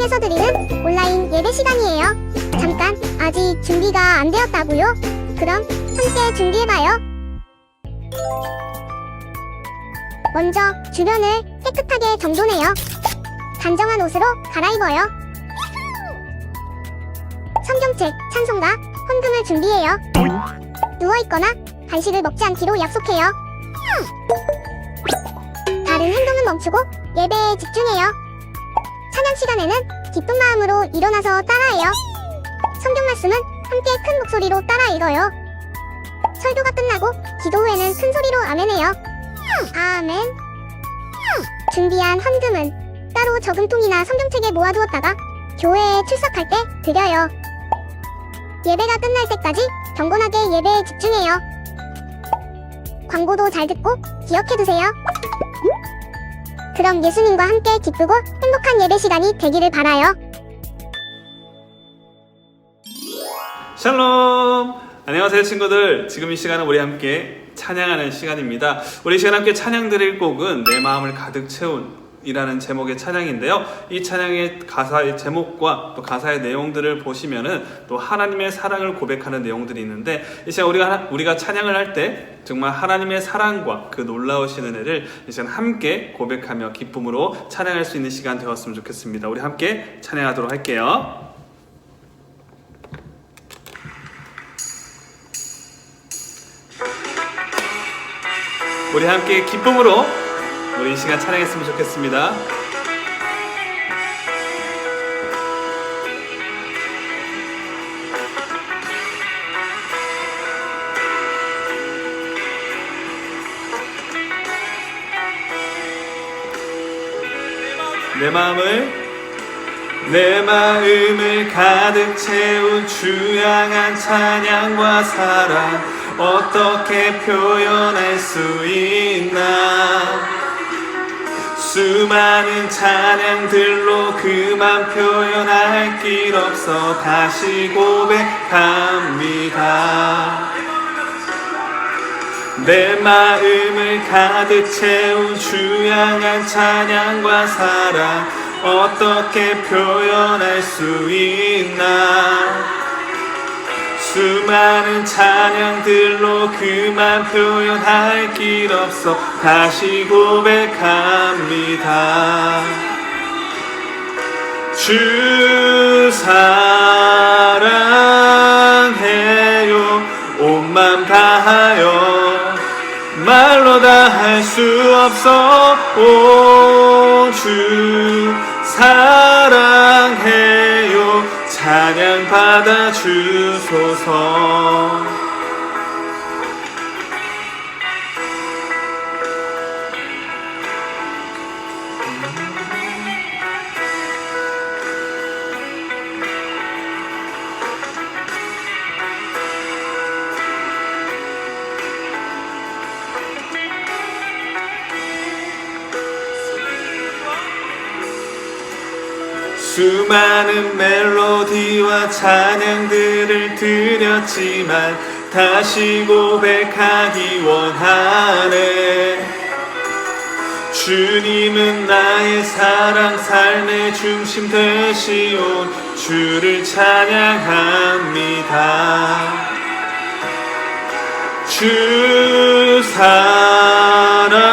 통해서 드리는 온라인 예배 시간이에요. 잠깐, 아직 준비가 안 되었다고요? 그럼 함께 준비해봐요. 먼저 주변을 깨끗하게 정돈해요. 단정한 옷으로 갈아입어요. 성경책, 찬송가, 헌금을 준비해요. 누워있거나 간식을 먹지 않기로 약속해요. 다른 행동은 멈추고 예배에 집중해요. 찬양 시간에는 기쁜 마음으로 일어나서 따라해요. 성경 말씀은 함께 큰 목소리로 따라 읽어요. 설교가 끝나고 기도 후에는 큰 소리로 아멘해요. 아멘. 준비한 헌금은 따로 저금통이나 성경책에 모아두었다가 교회에 출석할 때 드려요. 예배가 끝날 때까지 경건하게 예배에 집중해요. 광고도 잘 듣고 기억해두세요. 그럼 예수님과 함께 기쁘고 행복한 예배 시간이 되기를 바라요. 샬롬! 안녕하세요 친구들. 지금 이 시간은 우리 함께 찬양하는 시간입니다. 우리 이 시간 함께 찬양 드릴 곡은 내 마음을 가득 채운 이라는 제목의 찬양인데요. 이 찬양의 가사의 제목과 또 가사의 내용들을 보시면은 또 하나님의 사랑을 고백하는 내용들이 있는데, 이 시간 우리가 찬양을 할 때 정말 하나님의 사랑과 그 놀라우신 은혜를 이 시간 함께 고백하며 기쁨으로 찬양할 수 있는 시간 되었으면 좋겠습니다. 우리 함께 찬양하도록 할게요. 우리 함께 기쁨으로 우리 이 시간 찬양했으면 좋겠습니다. 내 마음을 가득 채운 주 향한 찬양과 사랑 어떻게 표현할 수 있나. 수많은 찬양들로 그만 표현할 길 없어 다시 고백합니다. 내 마음을 가득 채운 주 향한 찬양과 사랑 어떻게 표현할 수 있나. 수많은 찬양들로 그만 표현할 길 없어 다시 고백합니다. 주 사랑해요. 온 맘 다하여 말로 다 할 수 없어. 오 주 사랑해요. 찬양 받아 주소서. 수많은 멜로디와 찬양들을 드렸지만 다시 고백하기 원하네. 주님은 나의 사랑 삶의 중심 되시온 주를 찬양합니다. 주 사랑해요.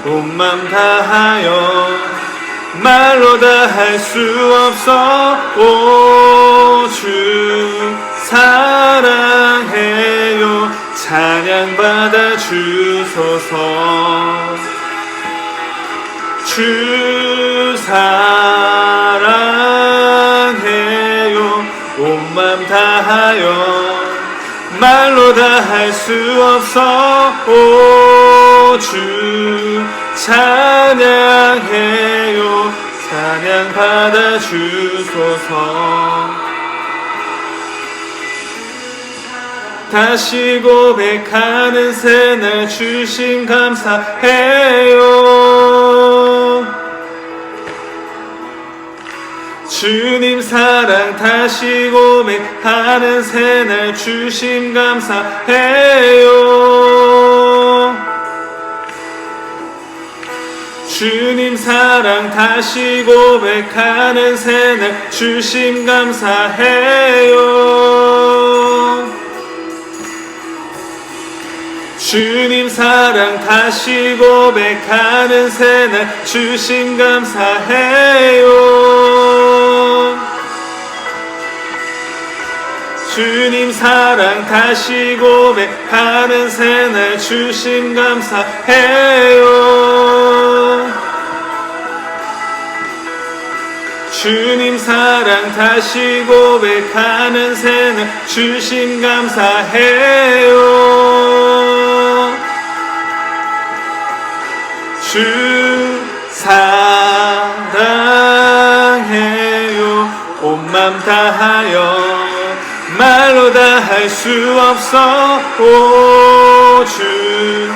온 맘 다하여 말로 다 할 수 없어. 오 주 사랑해요. 찬양 받아 주소서. 주 사랑해요. 온 맘 다하여 말로 다 할 수 없어. 오 주 찬양해요. 찬양 받아 주소서. 다시 고백하는 새날 주심 감사해요. 주님 사랑 다시 고백하는 새날 주심 감사해요. 주님 사랑 다시 고백하는 새날 주심 감사해요. 주님 사랑 다시 고백하는 새날 주심 감사해요. 주님 사랑 다시 고백하는 새날 주심 감사해요. 주님 사랑 다시 고백하는 새날 주심 감사해요. 주 사랑해요. 온 맘 다하여 말로 다 할 수 없어. 오 주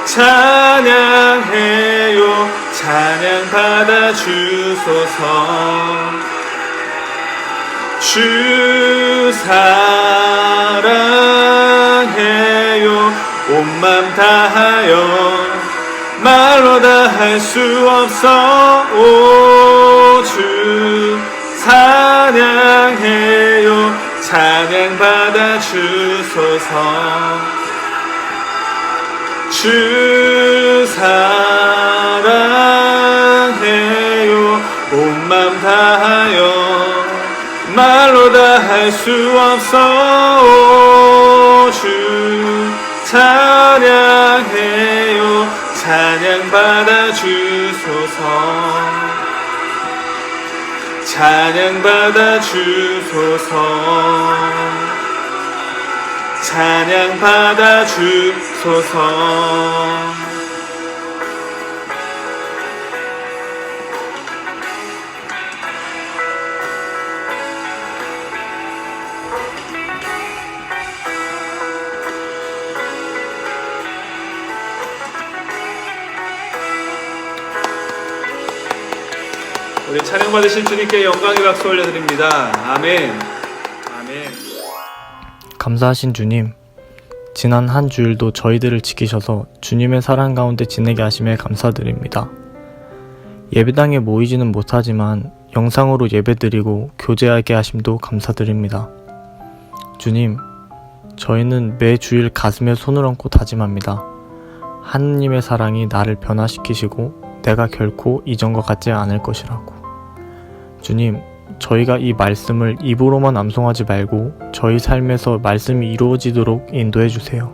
찬양해요. 찬양 받아 주소서. 주 사랑해요. 온 맘 다하여 말로 다 할 수 없어. 오 주 찬양해요. 찬양 받아 주소서. 주 사랑해요. 온 맘 다하여 말로 다 할 수 없어. 오 주 찬양해요. 찬양 받아 주소서. 찬양 받아 주소서. 찬양 받아 주소서. 우리 찬양 받으실 주님께 영광의 박수 올려드립니다. 아멘. 아멘. 감사하신 주님, 지난 한 주일도 저희들을 지키셔서 주님의 사랑 가운데 지내게 하심에 감사드립니다. 예배당에 모이지는 못하지만 영상으로 예배드리고 교제하게 하심도 감사드립니다. 주님, 저희는 매 주일 가슴에 손을 얹고 다짐합니다. 하느님의 사랑이 나를 변화시키시고 내가 결코 이전과 같지 않을 것이라고. 주님, 저희가 이 말씀을 입으로만 암송하지 말고 저희 삶에서 말씀이 이루어지도록 인도해 주세요.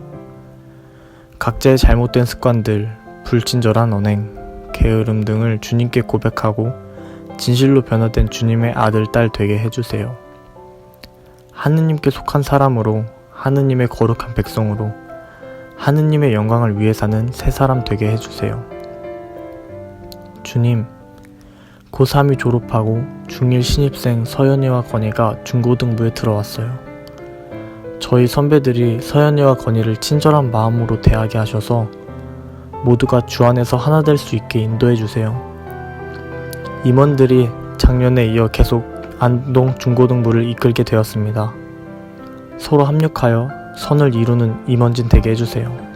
각자의 잘못된 습관들, 불친절한 언행, 게으름 등을 주님께 고백하고 진실로 변화된 주님의 아들, 딸 되게 해주세요. 하느님께 속한 사람으로, 하느님의 거룩한 백성으로, 하느님의 영광을 위해 사는 새 사람 되게 해주세요. 주님, 고3이 졸업하고 중1 신입생 서연이와 건이가 중고등부에 들어왔어요. 저희 선배들이 서연이와 건이를 친절한 마음으로 대하게 하셔서 모두가 주 안에서 하나 될 수 있게 인도해 주세요. 임원들이 작년에 이어 계속 안동 중고등부를 이끌게 되었습니다. 서로 합력하여 선을 이루는 임원진 되게 해주세요.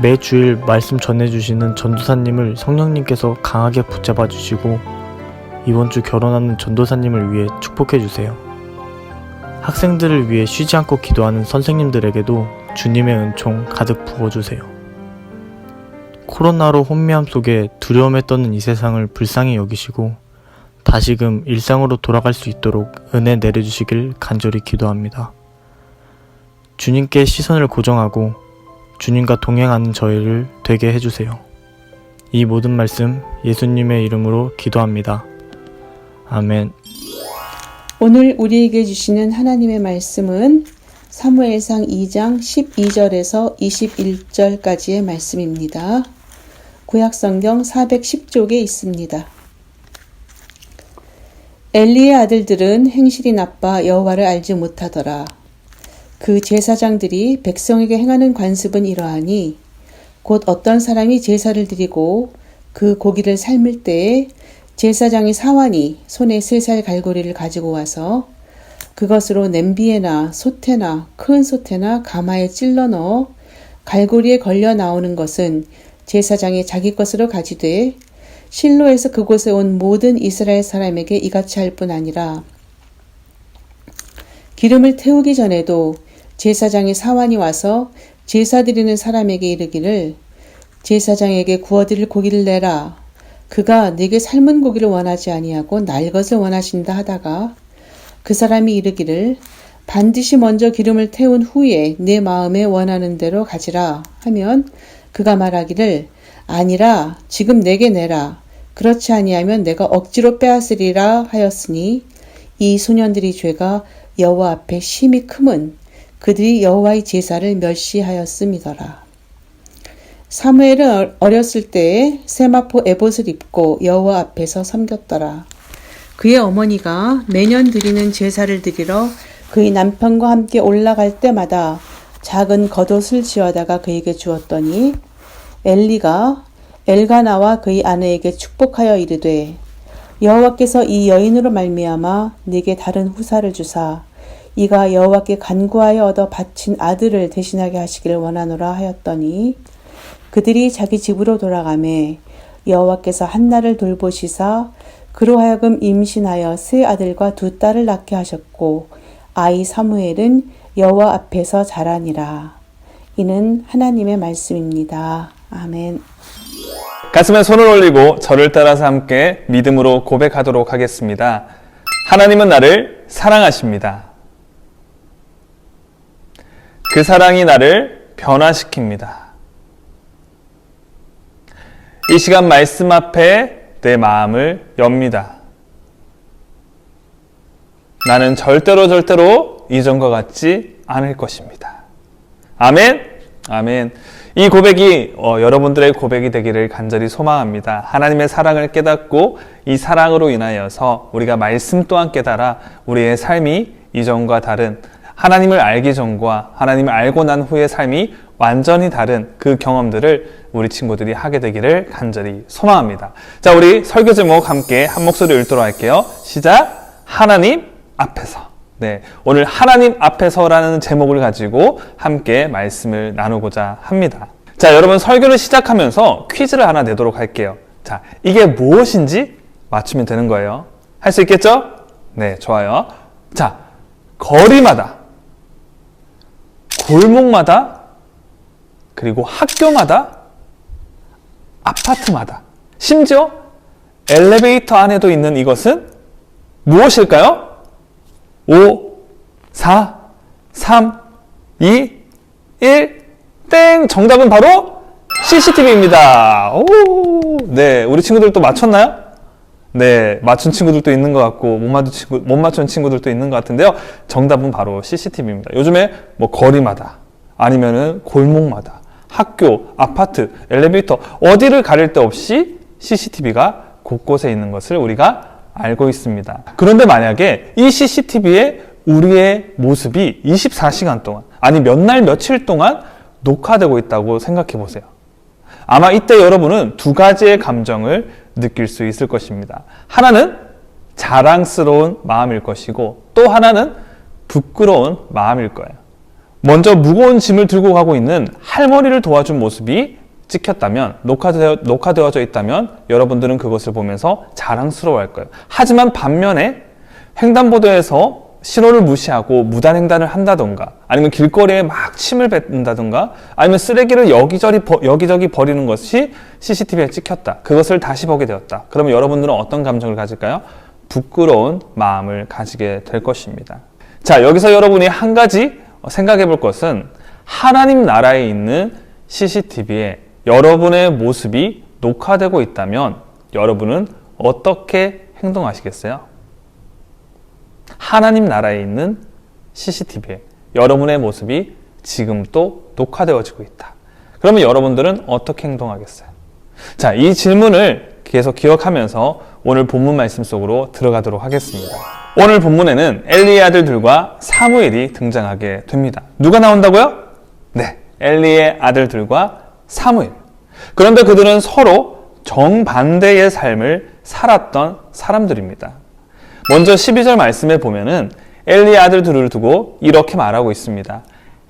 매 주일 말씀 전해주시는 전도사님을 성령님께서 강하게 붙잡아 주시고 이번 주 결혼하는 전도사님을 위해 축복해 주세요. 학생들을 위해 쉬지 않고 기도하는 선생님들에게도 주님의 은총 가득 부어주세요. 코로나로 혼미함 속에 두려움에 떠는 이 세상을 불쌍히 여기시고 다시금 일상으로 돌아갈 수 있도록 은혜 내려주시길 간절히 기도합니다. 주님께 시선을 고정하고 주님과 동행하는 저희를 되게 해주세요. 이 모든 말씀 예수님의 이름으로 기도합니다. 아멘. 오늘 우리에게 주시는 하나님의 말씀은 사무엘상 2장 12절에서 21절까지의 말씀입니다. 구약성경 410쪽에 있습니다. 엘리의 아들들은 행실이 나빠 여호와를 알지 못하더라. 그 제사장들이 백성에게 행하는 관습은 이러하니 곧 어떤 사람이 제사를 드리고 그 고기를 삶을 때에 제사장이 사환이 손에 3살 갈고리를 가지고 와서 그것으로 냄비에나 솥에나 큰 솥에나 가마에 찔러 넣어 갈고리에 걸려 나오는 것은 제사장이 자기 것으로 가지되 실로에서 그곳에 온 모든 이스라엘 사람에게 이같이 할 뿐 아니라 기름을 태우기 전에도 제사장이 사환이 와서 제사 드리는 사람에게 이르기를 제사장에게 구워드릴 고기를 내라. 그가 네게 삶은 고기를 원하지 아니하고 날 것을 원하신다 하다가 그 사람이 이르기를 반드시 먼저 기름을 태운 후에 내 마음에 원하는 대로 가지라 하면 그가 말하기를 아니라 지금 내게 내라. 그렇지 아니하면 내가 억지로 빼앗으리라 하였으니 이 소년들의 죄가 여호와 앞에 심히 크면 그들이 여호와의 제사를 멸시하였음이더라. 사무엘은 어렸을 때에 세마포 에봇을 입고 여호와 앞에서 섬겼더라. 그의 어머니가 매년 드리는 제사를 드리러 그의 남편과 함께 올라갈 때마다 작은 겉옷을 지어다가 그에게 주었더니 엘리가 엘가나와 그의 아내에게 축복하여 이르되 여호와께서 이 여인으로 말미암아 네게 다른 후사를 주사 이가 여호와께 간구하여 얻어 바친 아들을 대신하게 하시기를 원하노라 하였더니 그들이 자기 집으로 돌아가매 여호와께서 한나를 돌보시사 그로 하여금 임신하여 세 아들과 두 딸을 낳게 하셨고 아이 사무엘은 여호와 앞에서 자라니라. 이는 하나님의 말씀입니다. 아멘. 가슴에 손을 올리고 저를 따라서 함께 믿음으로 고백하도록 하겠습니다. 하나님은 나를 사랑하십니다. 그 사랑이 나를 변화시킵니다. 이 시간 말씀 앞에 내 마음을 엽니다. 나는 절대로 이전과 같지 않을 것입니다. 아멘. 아멘. 이 고백이 여러분들의 고백이 되기를 간절히 소망합니다. 하나님의 사랑을 깨닫고 이 사랑으로 인하여서 우리가 말씀 또한 깨달아 우리의 삶이 이전과 다른 하나님을 알기 전과 하나님을 알고 난 후의 삶이 완전히 다른 그 경험들을 우리 친구들이 하게 되기를 간절히 소망합니다. 자, 우리 설교 제목 함께 한 목소리 읽도록 할게요. 시작! 하나님 앞에서. 네, 오늘 하나님 앞에서라는 제목을 가지고 함께 말씀을 나누고자 합니다. 자, 여러분 설교를 시작하면서 퀴즈를 하나 내도록 할게요. 자, 이게 무엇인지 맞추면 되는 거예요. 할 수 있겠죠? 네, 좋아요. 자, 거리마다, 골목마다, 그리고 학교마다, 아파트마다, 심지어 엘리베이터 안에도 있는 이것은 무엇일까요? 5, 4, 3, 2, 1, 땡! 정답은 바로 CCTV입니다. 오, 네, 우리 친구들 또 맞췄나요? 네, 맞춘 친구들도 있는 것 같고 못 맞춘 친구들도 있는 것 같은데요. 정답은 바로 CCTV입니다. 요즘에 뭐 거리마다 아니면은 골목마다 학교, 아파트, 엘리베이터 어디를 가릴 데 없이 CCTV가 곳곳에 있는 것을 우리가 알고 있습니다. 그런데 만약에 이 CCTV에 우리의 모습이 24시간 동안 아니 몇 날 며칠 동안 녹화되고 있다고 생각해 보세요. 아마 이때 여러분은 두 가지의 감정을 느낄 수 있을 것입니다. 하나는 자랑스러운 마음일 것이고 또 하나는 부끄러운 마음일 거예요. 먼저 무거운 짐을 들고 가고 있는 할머니를 도와준 모습이 찍혔다면, 녹화되어져 있다면 여러분들은 그것을 보면서 자랑스러워할 거예요. 하지만 반면에 횡단보도에서 신호를 무시하고 무단횡단을 한다던가 아니면 길거리에 막 침을 뱉는다던가 아니면 쓰레기를 여기저기 버리는 것이 CCTV에 찍혔다. 그것을 다시 보게 되었다. 그러면 여러분들은 어떤 감정을 가질까요? 부끄러운 마음을 가지게 될 것입니다. 자, 여기서 여러분이 한 가지 생각해 볼 것은 하나님 나라에 있는 CCTV에 여러분의 모습이 녹화되고 있다면 여러분은 어떻게 행동하시겠어요? 하나님 나라에 있는 CCTV에 여러분의 모습이 지금 또 녹화되어지고 있다. 그러면 여러분들은 어떻게 행동하겠어요? 자, 이 질문을 계속 기억하면서 오늘 본문 말씀 속으로 들어가도록 하겠습니다. 오늘 본문에는 엘리의 아들들과 사무엘이 등장하게 됩니다. 누가 나온다고요? 네, 엘리의 아들들과 사무엘. 그런데 그들은 서로 정반대의 삶을 살았던 사람들입니다. 먼저 12절 말씀에 보면은 엘리의 아들들을 두고 이렇게 말하고 있습니다.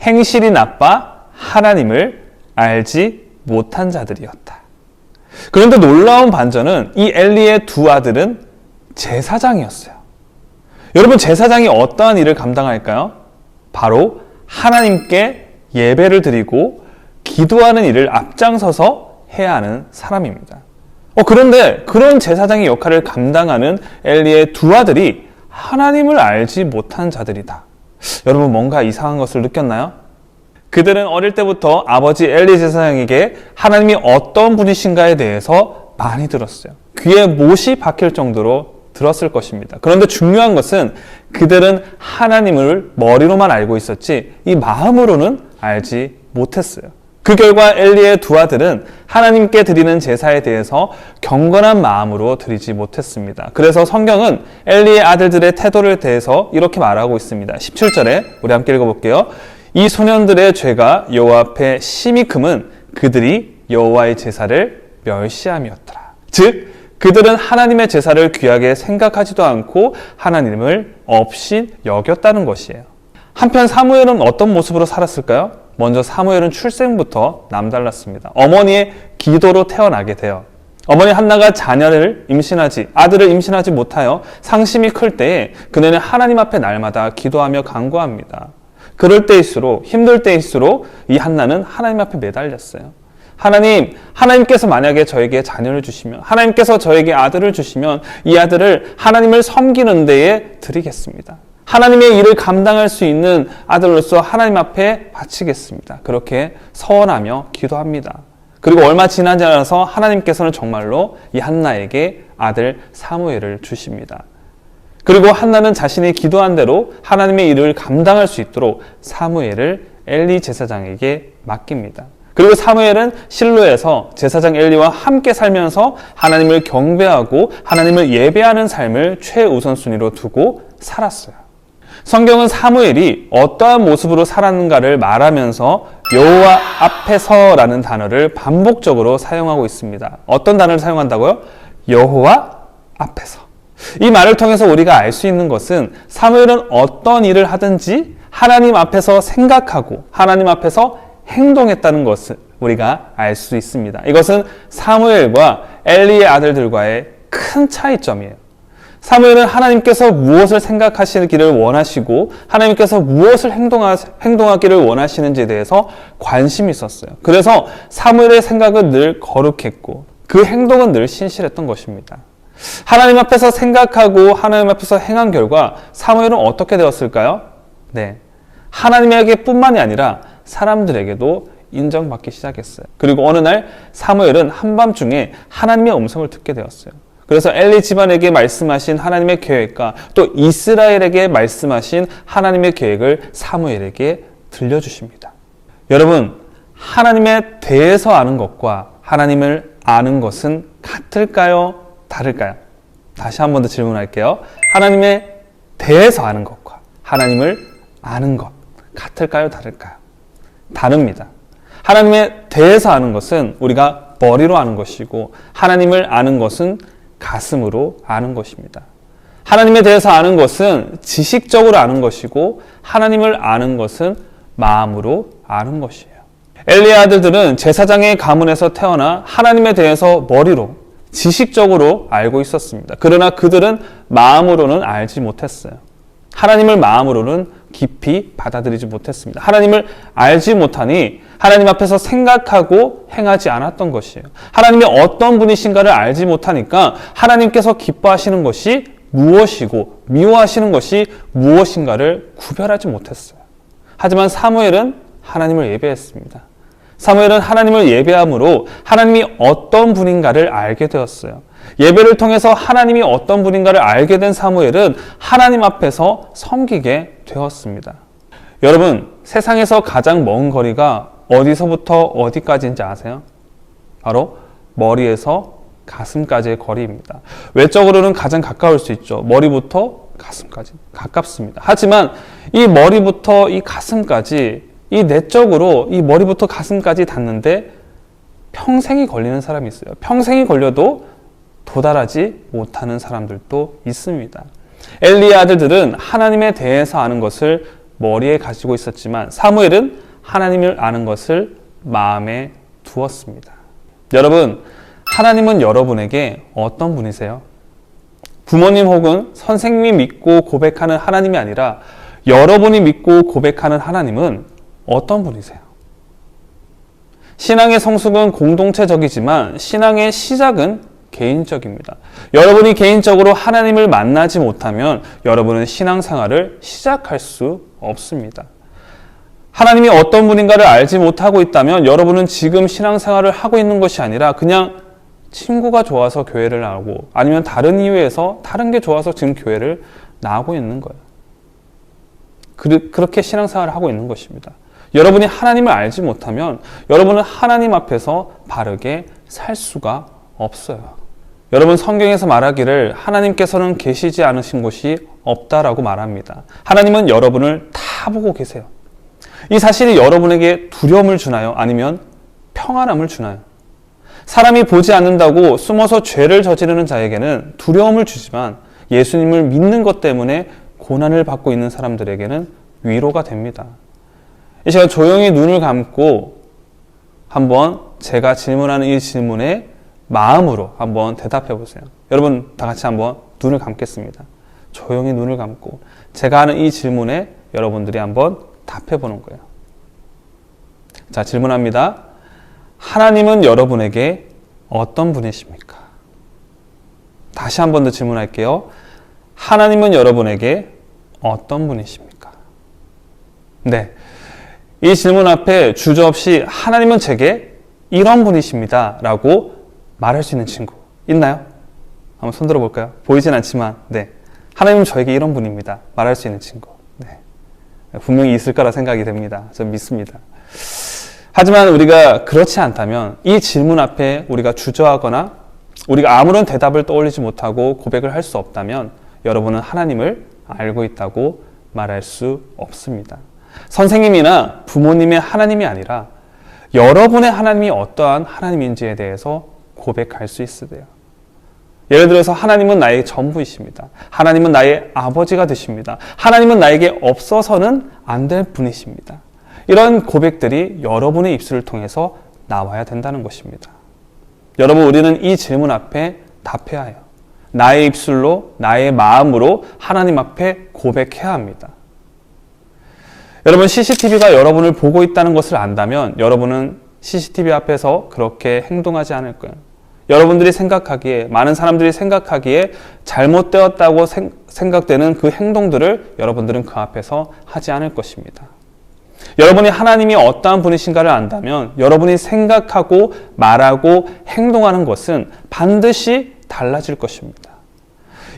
행실이 나빠 하나님을 알지 못한 자들이었다. 그런데 놀라운 반전은 이 엘리의 두 아들은 제사장이었어요. 여러분, 제사장이 어떠한 일을 감당할까요? 바로 하나님께 예배를 드리고 기도하는 일을 앞장서서 해야 하는 사람입니다. 그런데 그런 제사장의 역할을 감당하는 엘리의 두 아들이 하나님을 알지 못한 자들이다. 여러분, 뭔가 이상한 것을 느꼈나요? 그들은 어릴 때부터 아버지 엘리 제사장에게 하나님이 어떤 분이신가에 대해서 많이 들었어요. 귀에 못이 박힐 정도로 들었을 것입니다. 그런데 중요한 것은 그들은 하나님을 머리로만 알고 있었지 이 마음으로는 알지 못했어요. 그 결과 엘리의 두 아들은 하나님께 드리는 제사에 대해서 경건한 마음으로 드리지 못했습니다. 그래서 성경은 엘리의 아들들의 태도를 대해서 이렇게 말하고 있습니다. 17절에 우리 함께 읽어볼게요. 이 소년들의 죄가 여호와 앞에 심히 금은 그들이 여호와의 제사를 멸시함이었더라. 즉 그들은 하나님의 제사를 귀하게 생각하지도 않고 하나님을 없이 여겼다는 것이에요. 한편 사무엘은 어떤 모습으로 살았을까요? 먼저 사무엘은 출생부터 남달랐습니다. 어머니의 기도로 태어나게 돼요. 어머니 한나가 아들을 임신하지 못하여 상심이 클 때에 그녀는 하나님 앞에 날마다 기도하며 간구합니다. 그럴 때일수록, 힘들 때일수록 이 한나는 하나님 앞에 매달렸어요. 하나님께서 만약에 저에게 자녀를 주시면, 하나님께서 저에게 아들을 주시면 이 아들을 하나님을 섬기는 데에 드리겠습니다. 하나님의 일을 감당할 수 있는 아들로서 하나님 앞에 바치겠습니다. 그렇게 서원하며 기도합니다. 그리고 얼마 지나지 않아서 하나님께서는 정말로 이 한나에게 아들 사무엘을 주십니다. 그리고 한나는 자신이 기도한 대로 하나님의 일을 감당할 수 있도록 사무엘을 엘리 제사장에게 맡깁니다. 그리고 사무엘은 실로에서 제사장 엘리와 함께 살면서 하나님을 경배하고 하나님을 예배하는 삶을 최우선순위로 두고 살았어요. 성경은 사무엘이 어떠한 모습으로 살았는가를 말하면서 여호와 앞에서라는 단어를 반복적으로 사용하고 있습니다. 어떤 단어를 사용한다고요? 여호와 앞에서. 이 말을 통해서 우리가 알 수 있는 것은 사무엘은 어떤 일을 하든지 하나님 앞에서 생각하고 하나님 앞에서 행동했다는 것을 우리가 알 수 있습니다. 이것은 사무엘과 엘리의 아들들과의 큰 차이점이에요. 사무엘은 하나님께서 무엇을 생각하시기를 원하시고 하나님께서 무엇을 행동하기를 원하시는지에 대해서 관심이 있었어요. 그래서 사무엘의 생각은 늘 거룩했고 그 행동은 늘 신실했던 것입니다. 하나님 앞에서 생각하고 하나님 앞에서 행한 결과 사무엘은 어떻게 되었을까요? 네, 하나님에게 뿐만이 아니라 사람들에게도 인정받기 시작했어요. 그리고 어느 날 사무엘은 한밤중에 하나님의 음성을 듣게 되었어요. 그래서 엘리 집안에게 말씀하신 하나님의 계획과 또 이스라엘에게 말씀하신 하나님의 계획을 사무엘에게 들려주십니다. 여러분, 하나님에 대해서 아는 것과 하나님을 아는 것은 같을까요? 다를까요? 다시 한 번 더 질문할게요. 하나님에 대해서 아는 것과 하나님을 아는 것 같을까요? 다를까요? 다릅니다. 하나님에 대해서 아는 것은 우리가 머리로 아는 것이고 하나님을 아는 것은 가슴으로 아는 것입니다. 하나님에 대해서 아는 것은 지식적으로 아는 것이고 하나님을 아는 것은 마음으로 아는 것이에요. 엘리의 아들들은 제사장의 가문에서 태어나 하나님에 대해서 머리로 지식적으로 알고 있었습니다. 그러나 그들은 마음으로는 알지 못했어요. 하나님을 마음으로는 깊이 받아들이지 못했습니다. 하나님을 알지 못하니 하나님 앞에서 생각하고 행하지 않았던 것이에요. 하나님이 어떤 분이신가를 알지 못하니까 하나님께서 기뻐하시는 것이 무엇이고 미워하시는 것이 무엇인가를 구별하지 못했어요. 하지만 사무엘은 하나님을 예배했습니다. 사무엘은 하나님을 예배함으로 하나님이 어떤 분인가를 알게 되었어요. 예배를 통해서 하나님이 어떤 분인가를 알게 된 사무엘은 하나님 앞에서 섬기게 되었습니다. 여러분, 세상에서 가장 먼 거리가 어디서부터 어디까지인지 아세요? 바로 머리에서 가슴까지의 거리입니다. 외적으로는 가장 가까울 수 있죠. 머리부터 가슴까지 가깝습니다. 하지만 이 머리부터 이 가슴까지 이 내적으로 이 머리부터 가슴까지 닿는데 평생이 걸리는 사람이 있어요. 평생이 걸려도 도달하지 못하는 사람들도 있습니다. 엘리의 아들들은 하나님에 대해서 아는 것을 머리에 가지고 있었지만 사무엘은 하나님을 아는 것을 마음에 두었습니다. 여러분, 하나님은 여러분에게 어떤 분이세요? 부모님 혹은 선생님이 믿고 고백하는 하나님이 아니라 여러분이 믿고 고백하는 하나님은 어떤 분이세요? 신앙의 성숙은 공동체적이지만 신앙의 시작은 개인적입니다. 여러분이 개인적으로 하나님을 만나지 못하면 여러분은 신앙생활을 시작할 수 없습니다. 하나님이 어떤 분인가를 알지 못하고 있다면 여러분은 지금 신앙생활을 하고 있는 것이 아니라 그냥 친구가 좋아서 교회를 나오고 아니면 다른 이유에서 다른 게 좋아서 지금 교회를 나오고 있는 거예요. 그렇게 신앙생활을 하고 있는 것입니다. 여러분이 하나님을 알지 못하면 여러분은 하나님 앞에서 바르게 살 수가 없어요. 여러분, 성경에서 말하기를 하나님께서는 계시지 않으신 곳이 없다라고 말합니다. 하나님은 여러분을 다 보고 계세요. 이 사실이 여러분에게 두려움을 주나요? 아니면 평안함을 주나요? 사람이 보지 않는다고 숨어서 죄를 저지르는 자에게는 두려움을 주지만 예수님을 믿는 것 때문에 고난을 받고 있는 사람들에게는 위로가 됩니다. 이 시간 조용히 눈을 감고 한번 제가 질문하는 이 질문에 마음으로 한번 대답해 보세요. 여러분 다 같이 한번 눈을 감겠습니다. 조용히 눈을 감고 제가 하는 이 질문에 여러분들이 한번 답해 보는 거예요. 자, 질문합니다. 하나님은 여러분에게 어떤 분이십니까? 다시 한 번 더 질문할게요. 하나님은 여러분에게 어떤 분이십니까? 네. 이 질문 앞에 주저없이 하나님은 제게 이런 분이십니다 라고 말할 수 있는 친구 있나요? 한번 손 들어볼까요? 보이진 않지만 네, 하나님은 저에게 이런 분입니다 말할 수 있는 친구 네. 분명히 있을 거라 생각이 됩니다. 전 믿습니다. 하지만 우리가 그렇지 않다면 이 질문 앞에 우리가 주저하거나 우리가 아무런 대답을 떠올리지 못하고 고백을 할 수 없다면 여러분은 하나님을 알고 있다고 말할 수 없습니다. 선생님이나 부모님의 하나님이 아니라 여러분의 하나님이 어떠한 하나님인지에 대해서 고백할 수 있어야 돼요. 예를 들어서 하나님은 나의 전부이십니다. 하나님은 나의 아버지가 되십니다. 하나님은 나에게 없어서는 안 될 분이십니다. 이런 고백들이 여러분의 입술을 통해서 나와야 된다는 것입니다. 여러분, 우리는 이 질문 앞에 답해야 해요. 나의 입술로, 나의 마음으로 하나님 앞에 고백해야 합니다. 여러분, CCTV가 여러분을 보고 있다는 것을 안다면 여러분은 CCTV 앞에서 그렇게 행동하지 않을 거예요. 여러분들이 생각하기에, 많은 사람들이 생각하기에 잘못되었다고 생각되는 그 행동들을 여러분들은 그 앞에서 하지 않을 것입니다. 여러분이 하나님이 어떠한 분이신가를 안다면 여러분이 생각하고 말하고 행동하는 것은 반드시 달라질 것입니다.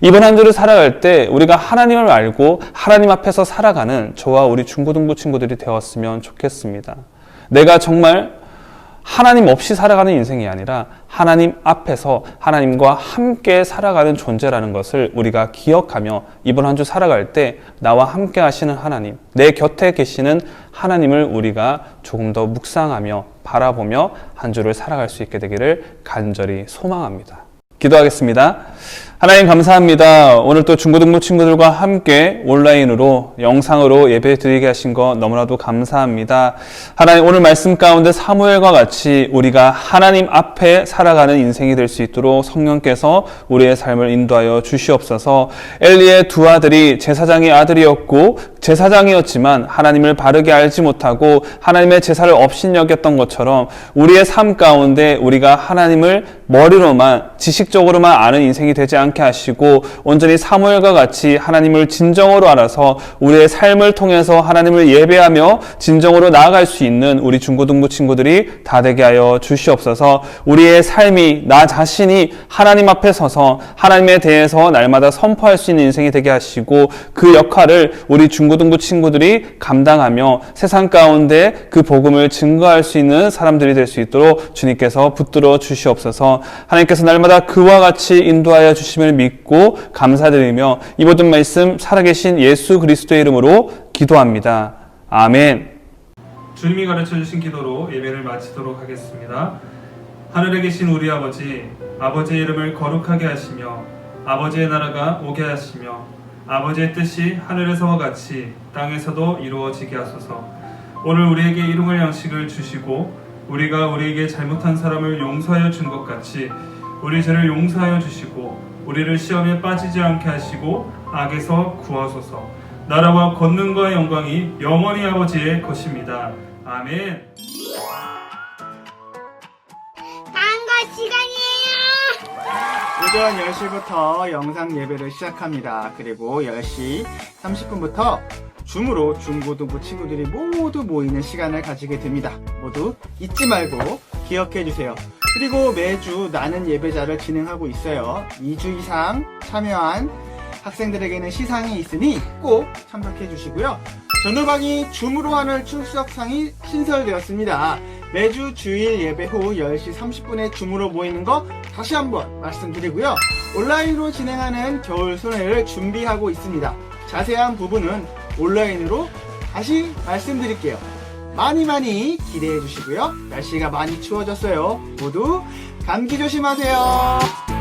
이번 한 주를 살아갈 때 우리가 하나님을 알고 하나님 앞에서 살아가는 저와 우리 중고등부 친구들이 되었으면 좋겠습니다. 내가 정말 하나님 없이 살아가는 인생이 아니라 하나님 앞에서 하나님과 함께 살아가는 존재라는 것을 우리가 기억하며 이번 한 주 살아갈 때 나와 함께 하시는 하나님, 내 곁에 계시는 하나님을 우리가 조금 더 묵상하며 바라보며 한 주를 살아갈 수 있게 되기를 간절히 소망합니다. 기도하겠습니다. 하나님 감사합니다. 오늘 또 중고등부 친구들과 함께 온라인으로 영상으로 예배 드리게 하신 것 너무나도 감사합니다. 하나님, 오늘 말씀 가운데 사무엘과 같이 우리가 하나님 앞에 살아가는 인생이 될 수 있도록 성령께서 우리의 삶을 인도하여 주시옵소서. 엘리의 두 아들이 제사장의 아들이었고 제사장이었지만 하나님을 바르게 알지 못하고 하나님의 제사를 업신여겼던 것처럼 우리의 삶 가운데 우리가 하나님을 머리로만 지식적으로만 아는 인생이 되지 않게 하시고 온전히 사무엘과 같이 하나님을 진정으로 알아서 우리의 삶을 통해서 하나님을 예배하며 진정으로 나아갈 수 있는 우리 중고등부 친구들이 다 되게 하여 주시옵소서. 우리의 삶이, 나 자신이 하나님 앞에 서서 하나님에 대해서 날마다 선포할 수 있는 인생이 되게 하시고 그 역할을 우리 중고등부 친구들이 감당하며 세상 가운데 그 복음을 증거할 수 있는 사람들이 될 수 있도록 주님께서 붙들어 주시옵소서. 하나님께서 날마다 그와 같이 인도하여 주심을 믿고 감사드리며 이 모든 말씀 살아계신 예수 그리스도의 이름으로 기도합니다. 아멘. 주님이 가르쳐주신 기도로 예배를 마치도록 하겠습니다. 하늘에 계신 우리 아버지, 아버지의 이름을 거룩하게 하시며 아버지의 나라가 오게 하시며 아버지의 뜻이 하늘에서와 같이 땅에서도 이루어지게 하소서. 오늘 우리에게 일용할 양식을 주시고 우리가 우리에게 잘못한 사람을 용서하여 준 것 같이 우리 죄를 용서하여 주시고 우리를 시험에 빠지지 않게 하시고 악에서 구하소서. 나라와 권능과 영광이 영원히 아버지의 것입니다. 아멘. 다음과 시간이에요. 오전 10시부터 영상 예배를 시작합니다. 그리고 10시 30분부터 줌으로 중고등부 친구들이 모두 모이는 시간을 가지게 됩니다. 모두 잊지 말고 기억해 주세요. 그리고 매주 나는 예배자를 진행하고 있어요. 2주 이상 참여한 학생들에게는 시상이 있으니 꼭 참석해 주시고요. 전후방이 줌으로 하는 출석상이 신설되었습니다. 매주 주일 예배 후 10시 30분에 줌으로 모이는 거 다시 한번 말씀드리고요. 온라인으로 진행하는 겨울 순회를 준비하고 있습니다. 자세한 부분은 온라인으로 다시 말씀드릴게요. 많이 기대해 주시고요. 날씨가 많이 추워졌어요. 모두 감기 조심하세요.